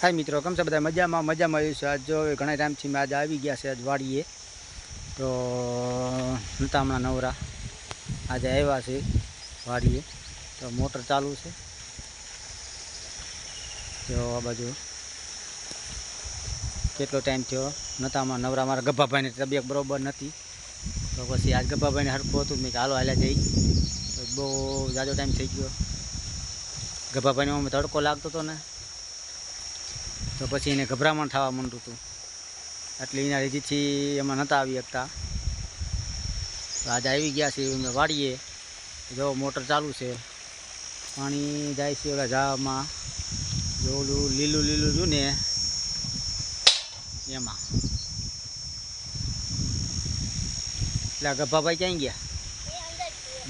हाय मित्रों कम से बता मजा में आज जो घना टाइम थी मैं आज आ गया से आज वाड़ीए तो नता हमणा नवरा आज आया से वाड़ीए तो मोटर चालू से तो आ बाजू केटलो टाइम थो नता हमणा नवरा मारा गब्बा भाई ने तबियत बरोबर नहीं तो पछी आज गब्बा भाई ने हरखुं हतुं मैं हालो हाल्या जई तो बहु जाजो टाइम थी गयो गब्बा भाई ने तड़को लागतो तो ने तो पछी एने गभरामण थवा मांड्युं हतुं એટલે એના લીધેથી એમાં નહોતા આવી શકતા તો આજે આવી ગયા છે અમે વાડીએ જો મોટર ચાલુ છે પાણી જાય છે ઓલા ઝાડમાં જો ઓલું લીલું લીલું રહ્યું ને એમાં એટલે ગભાભાઈ ક્યાં ગયા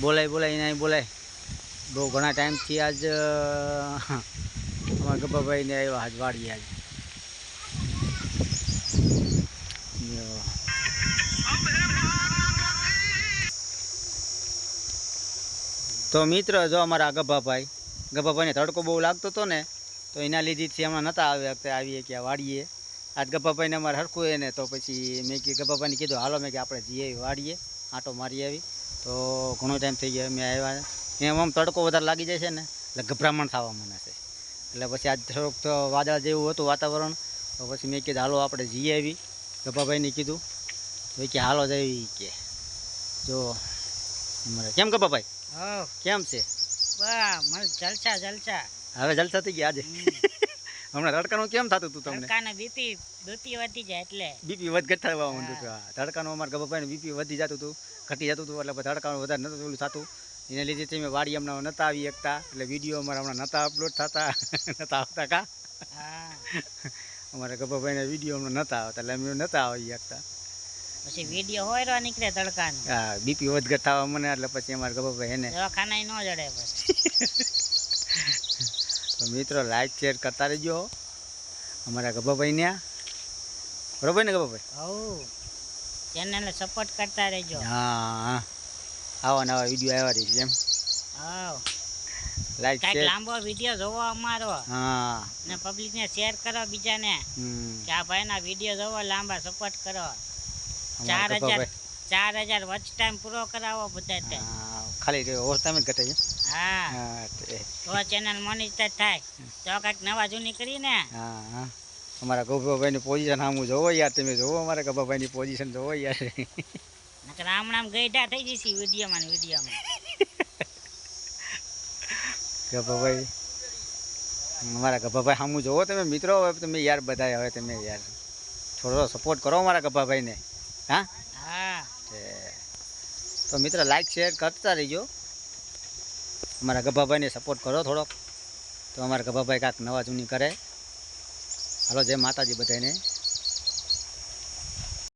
બોલાય બોલાય એને બોલાય બહુ ઘણા ટાઈમથી આજ અમારા ગભાભાઈને આવ્યા આજ વાડીએ આજ तो मित्र जो अमरा गभाभाई ने तड़को बहु लगतो तो ने तो एना लीधे हमें नता आवीए क्या वाड़ीए आज गभाभाई ने अमर हरखुं ने तो पछी मैं गभाभाई ने कीधुं हालो मैं कि आपणे जीए वाड़ीए आटो मारी आवी तो घणो टाइम थई गयो मैं आव्या एम आम तड़को वधारे लागी जाय छे ने એટલે ગભરામણ થવા મને છે એટલે પછી આજ થોડુંક તો વાદળા જેવું હતું વાતાવરણ તો પછી મેં કીધું હાલો આપણે જઈ આવી ગભાભાઈને કીધું તો કે હાલો જઈ કે જો અમારે કેમ ગભાભાઈ કેમ છે જલસા જલસા હવે જલસા થઈ ગયા આજે હમણાં તડકાનું કેમ થતું હતું તમને તડકાને બીપી વધી જાય એટલે બીપી વધ થવા માંડ્યું હતું તડકાનું અમારા ગભાભાઈને બીપી વધી જતું હતું ઘટી જતું હતું એટલે તડકાનું વધારે નતું ઓલું થતું એને લીધે મેં વાડી હમણાં નહોતા આવી શકતા એટલે વિડીયો અમારા હમણાં નહોતા અપલોડ થતા નહોતા આવતા કા અમારા ગભાભાઈને વિડીયો હમણાં નહોતા આવતા એટલે અમે નહોતા આવી શકતા પછી વિડીયો હોયરો નીકળે તડકાનો હા બીપી વધઘટ થવા મને એટલે પછી અમારા ગભાભાઈ એને દવાખાના ન જડે પછી તો મિત્રો લાઈક શેર કરતા રહેજો અમારા ગભાભાઈને બરોબર ને ગભાભાઈ હઉ ચેનલને સપોર્ટ કરતા રહેજો હા આવા નવા વિડીયો આવ્યા રહે છે એમ હા લાઈક શેર લાંબો વિડીયો જોવો અમારો હા ને પબ્લિકને શેર કરો બીજાને કે આ ભાઈના વિડીયો જોવો લાંબા સપોર્ટ કરો 4000 વોચ ટાઈમ પૂરો કરાવો બધા ખાલી વોચ ટાઈમ જ ઘટે હા તો ચેનલ મોનિટાઈઝ થાય તો કંઈક નવા જૂની કરીને હા અમારા ગભાભાઈની પોઝિશન સામું જોવો યાર તમે જોવો અમારા ગભાભાઈની પોઝિશન જોવો યાર નકર આમણામ ગઈઢા થઈ જશે વિડીયોમાં ગભાભાઈ અમારા ગભાભાઈ સામું જોવો તમે મિત્રો હવે તમે યાર બધા હવે તમે યાર થોડો સપોર્ટ કરો અમારા ગભાભાઈને હા હા તો મિત્ર લાઈક શેર કરતા રહીજો અમારા ગભાભાઈને સપોર્ટ કરો થોડોક તો અમારા ગભાભાઈ કાંઈક નવા જૂની કરે હાલો જય માતાજી બધાને